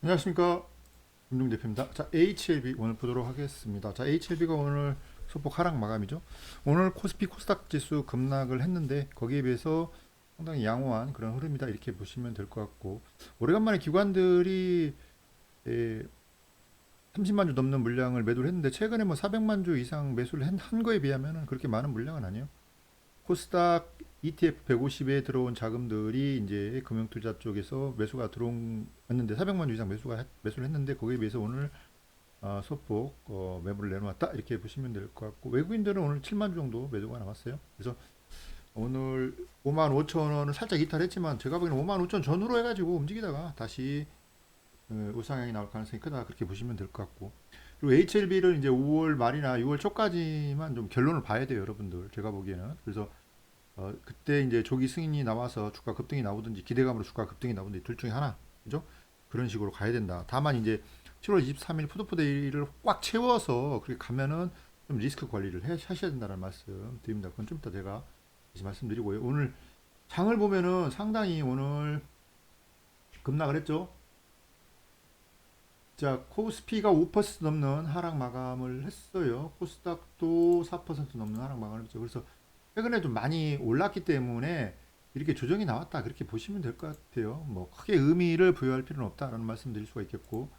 안녕하십니까, 김동 대표입니다. 자, HLB 오늘 보도록 하겠습니다. 자, HLB가 오늘 소폭 하락 마감이죠. 오늘 코스피 코스닥 지수 급락을 했는데 거기에 비해서 상당히 양호한 그런 흐름이다, 이렇게 보시면 될 것 같고, 오래간만에 기관들이 30만 주 넘는 물량을 매도를 했는데 최근에 뭐 400만 주 이상 매수를 한 거에 비하면 그렇게 많은 물량은 아니에요. 코스닥 ETF 150에 들어온 자금들이 이제 금융투자 쪽에서 매수가 들어왔는데 400만 주 이상 매수를 했는데 거기에 비해서 오늘 소폭 매물을 내놓았다, 이렇게 보시면 될 것 같고, 외국인들은 오늘 7만 주 정도 매도가 나왔어요. 그래서 오늘 5만 5천 원을 살짝 이탈했지만 제가 보기에는 5만 5천 전후로 해가지고 움직이다가 다시 우상향이 나올 가능성이 크다, 그렇게 보시면 될 것 같고, 그리고 HLB를 이제 5월 말이나 6월 초까지만 좀 결론을 봐야 돼요, 여러분들. 제가 보기에는. 그래서 그때 이제 조기 승인이 나와서 주가 급등이 나오든지 기대감으로 주가 급등이 나오든지 둘 중에 하나, 그죠? 그런 식으로 가야 된다. 다만 이제 7월 23일 푸드포데이를 꽉 채워서 그렇게 가면은 좀 리스크 관리를 하셔야 된다는 말씀 드립니다. 그건 좀 이따 제가 다시 말씀드리고요. 오늘 장을 보면은 상당히 오늘 급락을 했죠. 자, 코스피가 5% 넘는 하락 마감을 했어요. 코스닥도 4% 넘는 하락 마감을 했죠. 그래서 최근에 좀 많이 올랐기 때문에 이렇게 조정이 나왔다, 그렇게 보시면 될 것 같아요. 뭐 크게 의미를 부여할 필요는 없다라는 말씀 드릴 수가 있겠고,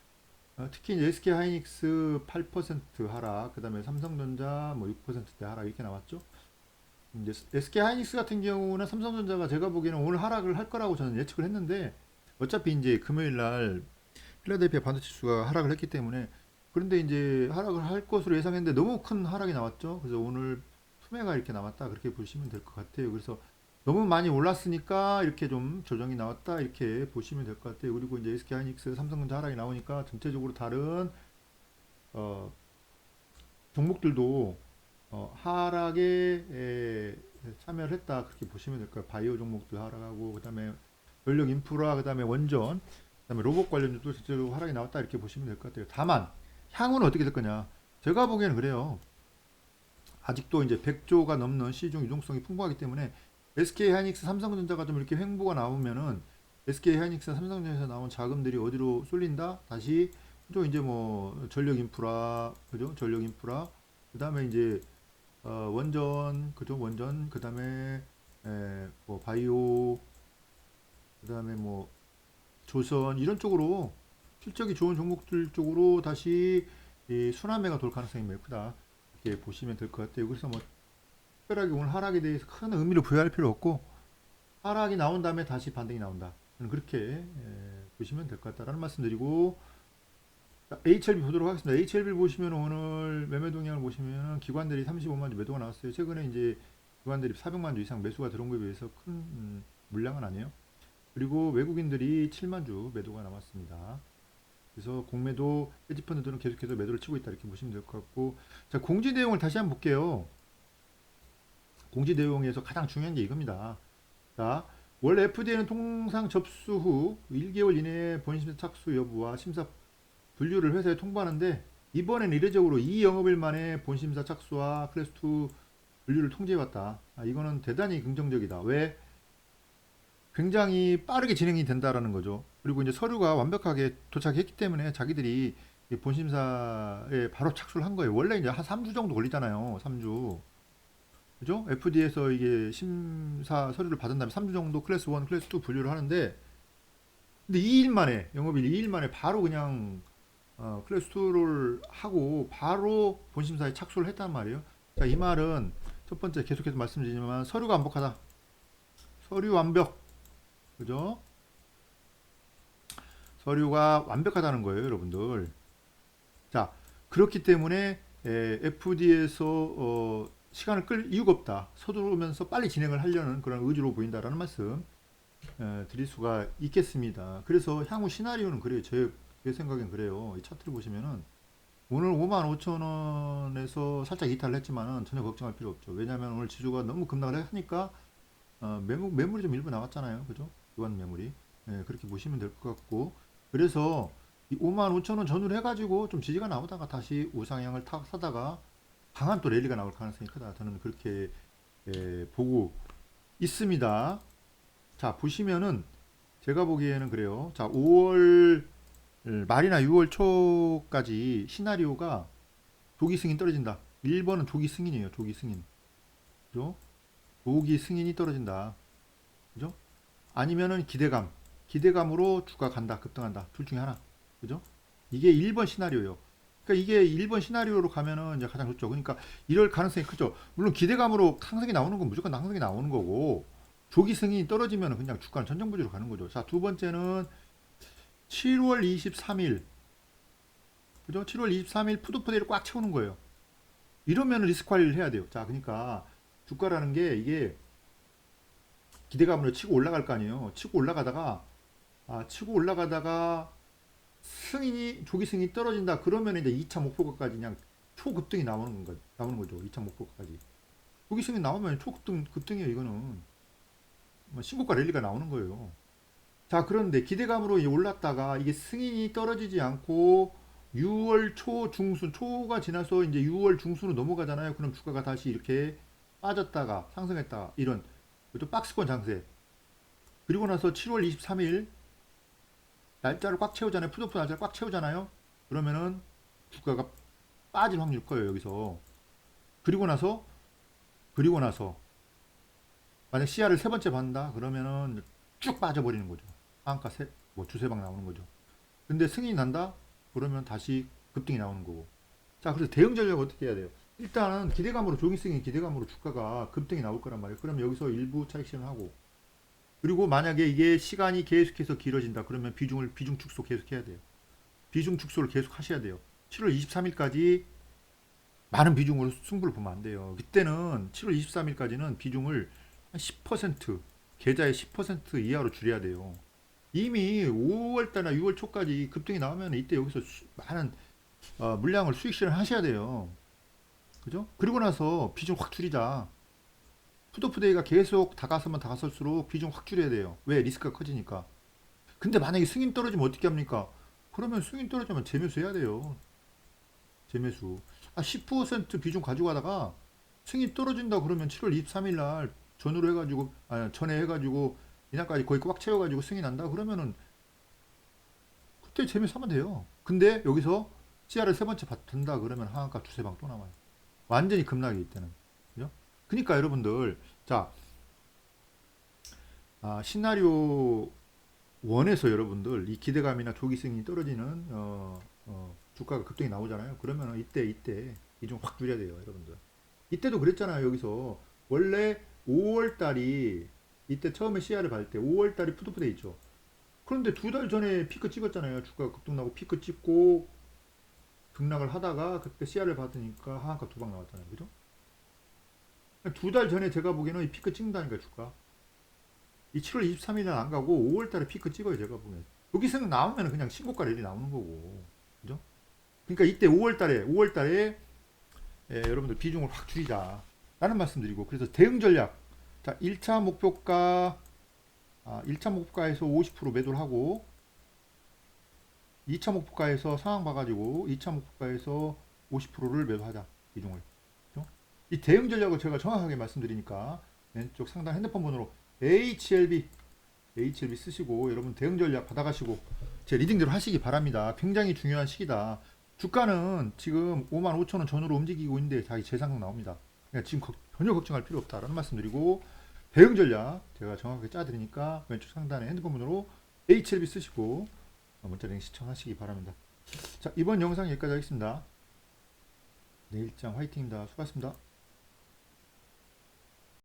특히 이제 SK 하이닉스 8% 하락, 그다음에 삼성전자 뭐 6%대 하락, 이렇게 나왔죠. 이제 SK 하이닉스 같은 경우는 삼성전자가 제가 보기에는 오늘 하락을 할 거라고 저는 예측을 했는데, 어차피 이제 금요일 날 필라델피아 반도체 지수가 하락을 했기 때문에, 그런데 이제 하락을 할 것으로 예상했는데 너무 큰 하락이 나왔죠. 그래서 오늘 투매가 이렇게 나왔다, 그렇게 보시면 될 것 같아요. 그래서 너무 많이 올랐으니까 이렇게 좀 조정이 나왔다, 이렇게 보시면 될 것 같아요. 그리고 이제 SK하이닉스, 삼성전자 하락이 나오니까 전체적으로 다른 어, 종목들도 하락에 참여를 했다, 그렇게 보시면 될 거예요. 바이오 종목도 하락하고, 그다음에 전력 인프라, 그다음에 원전, 그다음에 로봇 관련주도 실제로 하락이 나왔다, 이렇게 보시면 될 것 같아요. 다만 향후는 어떻게 될 거냐? 제가 보기에는 그래요. 아직도 이제 100조가 넘는 시중 유동성이 풍부하기 때문에 SK 하이닉스, 삼성전자가 좀 이렇게 횡보가 나오면은 SK 하이닉스, 삼성전자에서 나온 자금들이 어디로 쏠린다? 다시 또 이제 뭐 전력 인프라, 그죠? 전력 인프라, 그다음에 이제 원전, 그죠? 원전, 그다음에 뭐 바이오, 그다음에 뭐 조선, 이런 쪽으로 실적이 좋은 종목들 쪽으로 다시 이 순환매가 돌 가능성이 매우 크다, 이렇게 보시면 될 것 같아요. 그래서 뭐 특별하게 오늘 하락에 대해서 큰 의미를 부여할 필요 없고, 하락이 나온 다음에 다시 반등이 나온다, 저는 그렇게 보시면 될 것 같다라는 말씀드리고, HLB 보도록 하겠습니다. HLB 보시면 오늘 매매 동향을 보시면 기관들이 35만 주 매도가 나왔어요. 최근에 이제 기관들이 400만 주 이상 매수가 들어온 것에 비해서 큰 물량은 아니에요. 그리고 외국인들이 7만 주 매도가 나왔습니다. 그래서 공매도 헤지펀드들은 계속해서 매도를 치고 있다, 이렇게 보시면 될 것 같고, 자, 공지 내용을 다시 한번 볼게요. 공지 내용에서 가장 중요한 게 이겁니다. 자, 원래 FDA는 통상 접수 후 1개월 이내에 본심사 착수 여부와 심사 분류를 회사에 통보하는데, 이번엔 이례적으로 2영업일 만에 본심사 착수와 클래스 2 분류를 통제해왔다. 이거는 대단히 긍정적이다. 왜? 굉장히 빠르게 진행이 된다라는 거죠. 그리고 이제 서류가 완벽하게 도착했기 때문에 자기들이 본심사에 바로 착수를 한 거예요. 원래 이제 한 3주 정도 걸리잖아요. 3주. 그죠? FD에서 이게 심사 서류를 받은 다음에 3주 정도 클래스 1, 클래스 2 분류를 하는데, 근데 2일 만에, 영업일 2일 만에 바로 그냥 클래스 2를 하고 바로 본심사에 착수를 했단 말이에요. 자, 이 말은 첫 번째, 계속해서 말씀드리지만 서류가 완벽하다. 서류 완벽. 그죠? 서류가 완벽하다는 거예요, 여러분들. 자, 그렇기 때문에 FD에서 시간을 끌 이유가 없다. 서두르면서 빨리 진행을 하려는 그런 의지로 보인다라는 말씀 드릴 수가 있겠습니다. 그래서 향후 시나리오는 그래요. 제 생각엔 그래요. 이 차트를 보시면은 오늘 5만 5천 원에서 살짝 이탈을 했지만은 전혀 걱정할 필요 없죠. 왜냐하면 오늘 지수가 너무 급락을 하니까 매물이 좀 일부 나왔잖아요. 그죠? 교환 매물이. 그렇게 보시면 될 것 같고. 그래서 이 5만 5천 원 전후로 해가지고 좀 지지가 나오다가 다시 우상향을 사다가 강한 또 랠리가 나올 가능성이 크다, 저는 그렇게 보고 있습니다. 자, 보시면은 제가 보기에는 그래요. 자, 5월 말이나 6월 초까지 시나리오가 조기 승인 떨어진다. 1번은 조기 승인이에요. 조기 승인. 그죠? 조기 승인이 떨어진다. 그죠? 아니면은 기대감. 기대감으로 주가 간다. 급등한다. 둘 중에 하나. 그죠? 이게 1번 시나리오예요. 그러니까 이게 1번 시나리오로 가면은 이제 가장 좋죠. 그러니까 이럴 가능성이 크죠. 물론 기대감으로 상승이 나오는 건 무조건 상승이 나오는 거고 조기 승인이 떨어지면 그냥 주가는 천정부지로 가는 거죠. 자, 두 번째는 7월 23일. 그죠? 7월 23일 푸드포데이를 꽉 채우는 거예요. 이러면 리스크 관리를 해야 돼요. 자, 그러니까 주가라는 게 이게 기대감으로 치고 올라갈 거 아니에요. 치고 올라가다가 승인이 조기 승인이 떨어진다. 그러면 이제 2차 목표가까지 그냥 초급등이 나오는 거죠. 2차 목표가까지. 조기 승인 나오면 초급등이에요. 이거는 뭐 신고가 랠리가 나오는 거예요. 자, 그런데 기대감으로 올랐다가 이게 승인이 떨어지지 않고 6월 초 중순 초가 지나서 이제 6월 중순으로 넘어가잖아요. 그럼 주가가 다시 이렇게 빠졌다가 상승했다가 이런 또 박스권 장세. 그리고 나서 7월 23일 날짜를 꽉 채우잖아요. 푸드포 날짜를 꽉 채우잖아요. 그러면은 주가가 빠질 확률일 거예요. 여기서. 그리고 나서 그리고 나서 만약 CR을 세 번째 받는다. 그러면은 쭉 빠져버리는 거죠. 상한가 뭐 두세 방 나오는 거죠. 근데 승인이 난다? 그러면 다시 급등이 나오는 거고. 자, 그래서 대응 전략 어떻게 해야 돼요? 일단은 기대감으로 조기 승인 기대감으로 주가가 급등이 나올 거란 말이에요. 그럼 여기서 일부 차익 실현하고 그리고 만약에 이게 시간이 계속해서 길어진다. 그러면 비중 축소 계속 해야 돼요. 비중 축소를 계속 하셔야 돼요. 7월 23일까지 많은 비중으로 승부를 보면 안 돼요. 그때는 7월 23일까지는 비중을 한 10% 계좌의 10% 이하로 줄여야 돼요. 이미 5월달이나 6월 초까지 급등이 나오면 이때 여기서 많은 물량을 수익 실현하셔야 돼요. 그죠? 그리고 나서 비중 확 줄이자. 푸드오프데이가 계속 다가서면 다가설수록 비중 확 줄여야 돼요. 왜? 리스크가 커지니까. 근데 만약에 승인 떨어지면 어떻게 합니까? 그러면 승인 떨어지면 재매수 해야 돼요. 재매수. 10% 비중 가지고 가다가 승인 떨어진다 그러면 7월 23일 날 전후로 해가지고, 전에 해가지고, 이날까지 거의 꽉 채워가지고 승인 난다 그러면은 그때 재매수 하면 돼요. 근데 여기서 CR을 세 번째 받는다 그러면 하한가 두세 방 또 남아요. 완전히 급락이 이때는. 그죠? 그러니까 여러분들, 자, 시나리오 1에서 여러분들 이 기대감이나 조기 승인이 떨어지는 주가가 급등이 나오잖아요. 그러면 이때 비중 확 줄여야 돼요, 여러분들. 이때도 그랬잖아요. 여기서 원래 5월 달이 이때 처음에 CR을 받을 때 5월 달이 푸드포데이 있죠. 그런데 두 달 전에 피크 찍었잖아요. 주가가 급등 나고 피크 찍고 등락을 하다가 그때 CR을 받으니까 하한가 두 방 나왔잖아요. 그죠? 두 달 전에 제가 보기에는 이 피크 찍는다니까 주가. 이 7월 23일 날 안 가고 5월 달에 피크 찍어요, 제가 보면. 여기서 나오면 그냥 신고가 랠리 나오는 거고. 그죠? 그러니까 이때 5월 달에 여러분들 비중을 확 줄이자. 라는 말씀드리고 그래서 대응 전략. 자, 1차 목표가 1차 목표가에서 50% 매도를 하고 2차 목표가에서 상황 봐가지고 2차 목표가에서 50%를 매도하자. 비중을. 그죠? 이 대응 전략을 제가 정확하게 말씀드리니까 왼쪽 상단 핸드폰 번호로 HLB 쓰시고 여러분 대응 전략 받아가시고 제 리딩대로 하시기 바랍니다. 굉장히 중요한 시기다. 주가는 지금 55,000원 전후로 움직이고 있는데 자기 재상승 나옵니다. 그러니까 지금 전혀 걱정할 필요 없다라는 말씀드리고 대응 전략 제가 정확하게 짜드리니까 왼쪽 상단에 핸드폰 번호로 HLB 쓰시고 문자링 시청하시기 바랍니다. 자, 이번 영상 여기까지 하겠습니다. 내일장 화이팅입니다. 수고하셨습니다.